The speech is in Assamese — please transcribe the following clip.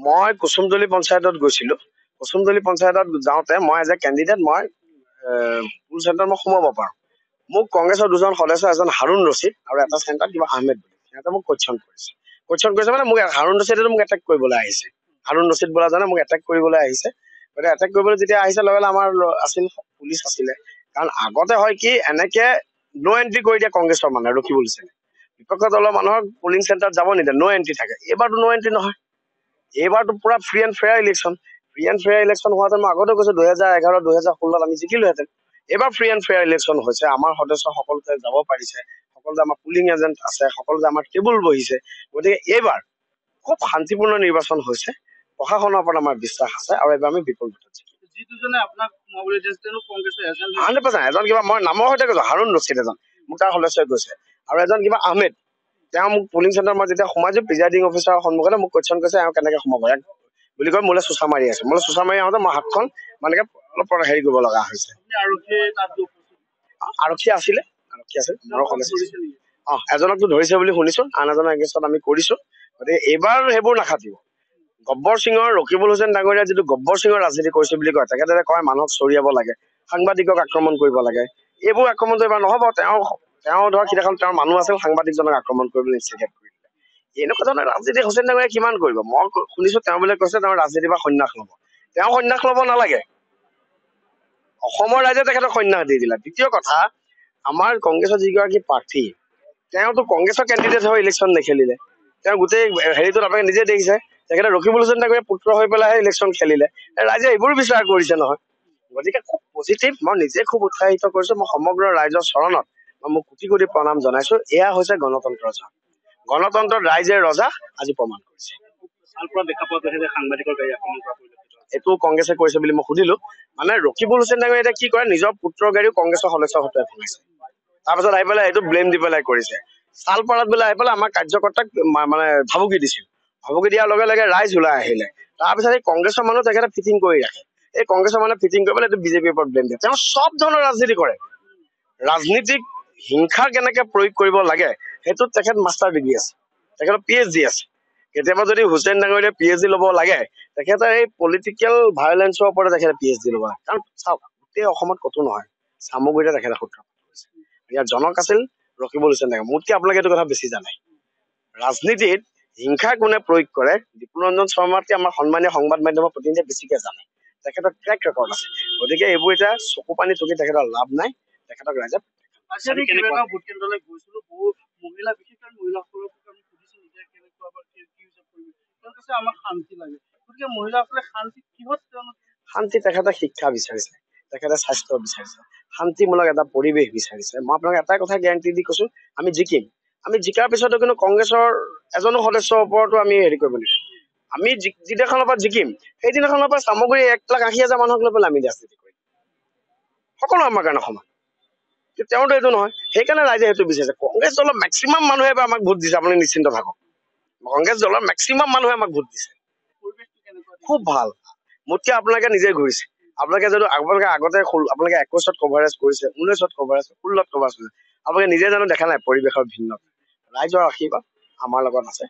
মই কুসুমতলী পঞ্চায়তত গৈছিলো। কুসুমতলী পঞ্চায়তত যাওঁতে মই এজ এ কেণ্ডিডেট মই পুল চেণ্টাৰত মই সোমাব পাৰোঁ। মোক কংগ্ৰেছৰ দুজন সদস্য, এজন হাৰুণ ৰছিদ আৰু এটা চেণ্টাৰত কিবা আহমেদ বুলি, সিহঁতে মোক কোৱেশ্যন কৰিছে মানে মোক হাৰুণ ৰছিদে মোক এটেক কৰিবলৈ আহিছে। হাৰুণ ৰছিদ বোলাজনে মোক এটেক কৰিবলৈ আহিছে। গতিকে এটেক কৰিবলৈ যেতিয়া আহিছে লগে লগে আমাৰ আছিল পুলিচ আছিলে। কাৰণ আগতে হয় কি এনেকে ন' এণ্ট্ৰি কৰি দিয়ে কংগ্ৰেছৰ মানুহে ৰখিব লৈছে। বিপক্ষ দলৰ মানুহক পলিং চেণ্টাৰত যাব নিদিয়ে, ন' এণ্ট্ৰি থাকে। এইবাৰতো ন' এণ্ট্ৰি নহয়, এইবাৰতো পুৰা free and fair election. Free and fair election হোৱাতে মই আগতে কৈছো 2011, 2016 আমি জিকিলোহেঁতেন। এইবাৰ ফ্ৰী এণ্ড ফেয়াৰ ইলেকশ্যন হৈছে, আমাৰ সদস্য সকলোতে যাব পাৰিছে, সকলোতে আমাৰ পুলিং এজেণ্ট আছে, সকলোতে আমাৰ টেবুল বহিছে। গতিকে এইবাৰ খুব শান্তিপূৰ্ণ নিৰ্বাচন হৈছে, প্ৰশাসনৰ ওপৰত আমাৰ বিশ্বাস আছে আৰু এইবাৰ আমি বিপুল ভোটত জিকিম। 100%। এজন কিবা মই নামৰ সৈতে কৈছো হাৰুণ ৰছিদ, এজন মোক তাৰ সদস্যই কৈছে, আৰু এজন কিবা আহমেদ। তেওঁ মোক পুলিং চেণ্টাৰ মই যেতিয়া সোমাইছো প্ৰিজাইডিং অফিচাৰৰ সন্মুখতে মোক কোৱেশ্যন কৰিছে এওঁ কেনেকে সোমাব বুলি কৈ মোলৈ চোঁচা মাৰি আছে। মোলৈ চোঁচা মাৰি আহোঁতে মই হাতখন মানে অলপ হেৰি কৰিব লগা হৈছে। আৰক্ষী আছিল। এজনকতো ধৰিছে বুলি শুনিছো, আন এজনৰ এগেইনষ্টত আমি কৰিছো। গতিকে এইবাৰ সেইবোৰ নাখাটিব। গব্বৰ সিঙৰ, ৰকিবুল হুছেইন ডাঙৰীয়া যিটো গব্বৰ সিঙৰ ৰাজনীতি কৰিছে বুলি কয়, তেখেতে কয় মানুহক চৰিয়াব লাগে, সাংবাদিকক আক্ৰমণ কৰিব লাগে। এইবোৰ আক্ৰমণটো এইবাৰ নহ'ব। তেওঁ ধৰক সিদিনাখন তেওঁৰ মানুহ আছিল, সাংবাদিকজনক আক্ৰমণ কৰিবলৈ ইনষ্টিগেট কৰি দিলে। এনেকুৱা ধৰণৰ ৰাজনীতি হুছেইন ডাঙৰীয়াই কিমান কৰিব? মই শুনিছো তেওঁ বোলে কৈছে তেওঁ ৰাজনীতিৰ পৰা সন্ন্যাস ল'ব। তেওঁ সন্ন্যাস ল'ব নালাগে, অসমৰ ৰাইজে তেখেতক সন্ন্যাস দি দিলে। দ্বিতীয় কথা, আমাৰ কংগ্ৰেছৰ যিগৰাকী প্ৰাৰ্থী, তেওঁতো কংগ্ৰেছৰ কেণ্ডিডেট হৈ ইলেকশ্যন নেখেলিলে। তেওঁ গোটেই হেৰিটোত আপোনালোকে নিজে দেখিছে, তেখেতে ৰকিবুল হুছেইন ডাঙৰীয়াৰ পুত্ৰ হৈ পেলাইহে ইলেকশ্যন খেলিলে। ৰাইজে এইবোৰ বিচাৰ কৰিছে নহয়। গতিকে খুব পজিটিভ, মই নিজে খুব উৎসাহিত কৰিছো। মই সমগ্ৰ ৰাইজৰ চৰণত মই মোক কোটি কোটি প্ৰণাম জনাইছো। এয়া হৈছে গণতন্ত্ৰৰ জাত। গণতন্ত্ৰত ৰাইজে ৰজা আজি প্ৰমাণ কৰিছে। এইটো কংগ্ৰেছে কৰিছে বুলি মই সুধিলো। মানে ৰকিবুল হুছেইন ডাঙৰীয়াই এতিয়া কি কৰে, নিজৰ পুত্ৰৰ গাড়ীও কংগ্ৰেছৰ সদস্যৰ হতুৱাই ভঙাইছে। তাৰপিছত আহি পেলাই এইটো ব্লেম দি পেলাই কৰিছে। চালপাৰাত বোলে আহি পেলাই আমাৰ কাৰ্যকৰ্তাক মানে ভাবুকি দিছিল। ভাবুকি দিয়াৰ লগে লগে ৰাইজ ওলাই আহিলে। তাৰপিছত এই কংগ্ৰেছৰ মানুহ তেখেতে ফিটিং কৰি ৰাখে। এই কংগ্ৰেছৰ মানুহে ফিটিং কৰি পেলাই এইটো বিজেপিৰ ওপৰত ব্লেম দিয়ে। তেওঁ চব ধৰণৰ ৰাজনীতি কৰে। ৰাজনীতিক হিংসা কেনেকে প্ৰয়োগ কৰিব লাগে সেইটোত তেখেত মাষ্টাৰ ডিগ্ৰী আছে, তেখেতৰ PhD আছে। কেতিয়াবা যদি হুছেইন ডাঙৰীয়াই PhD ল'ব লাগে, তেখেতে এই পলিটিকেল ভায়োলেন্সৰ ওপৰত তেখেতে PhD ল'ব লাগে। কাৰণ চাওক, গোটেই অসমত ক'তো নহয়, চামগুৰিতে তেখেতে সূত্ৰপাত কৰিছে। ইয়াৰ জনক আছিল ৰকিবুল হুছেইন ডাঙৰীয়া। মোতকে আপোনালোকে এইটো কথা বেছি জানে। ৰাজনীতিত হিংসা কোনে প্ৰয়োগ কৰে, বিপুৰঞ্জন শৰ্মাতকে আমাৰ সন্মানীয় সংবাদ মাধ্যমৰ প্ৰতিনিধিয়ে বেছিকে জানে। তেখেতৰ ট্ৰেক ৰেকৰ্ড আছে। গতিকে এইবোৰ এতিয়া চকু পানী টুকি তেখেতৰ লাভ নাই। তেখেতক ৰাইজে শান্তি, তেখেতে শিক্ষা বিচাৰিছে, তেখেতে স্বাস্থ্য বিচাৰিছে, শান্তিমূলক এটা পৰিৱেশ বিচাৰিছে। মই আপোনাক এটাই কথা গেৰাণ্টি দি কৈছো, আমি জিকিম। আমি জিকাৰ পিছতো কিন্তু কংগ্ৰেছৰ এজনো সদস্যৰ ওপৰতো আমি হেৰি কৰিব লাগিব। আমি যিদিনাখনৰ পৰা জিকিম, সেইদিনাখনৰ পৰা চামগুৰি 1,80,000 মানুহক লৈ পেলাই আমি ৰাজনীতি কৰিম। সকলো আমাৰ কাৰণে সমান। তেওঁতো এইটো নহয়, সেইকাৰণে ৰাইজে সেইটো বিচাৰিছে। কংগ্ৰেছ দলৰ মেক্সিমাম মানুহে এবাৰ আমাক ভোট দিছে, আপুনি নিশ্চিন্ত থাকক। কংগ্ৰেছ দলৰ মেক্সিমাম মানুহে আমাক ভোট দিছে। খুব ভাল। মোতকে আপোনালোকে নিজে ঘূৰিছে। আপোনালোকে আগতে আপোনালোকে 21ত কভাৰেজ কৰিছে, 19ত কভাৰেজ, 16ত কভাৰেজ কৰিছে। আপোনালোকে নিজে জানো দেখা নাই পৰিৱেশৰ ভিন্নতা। ৰাইজৰ আশীৰ্বাদ আমাৰ লগত আছে।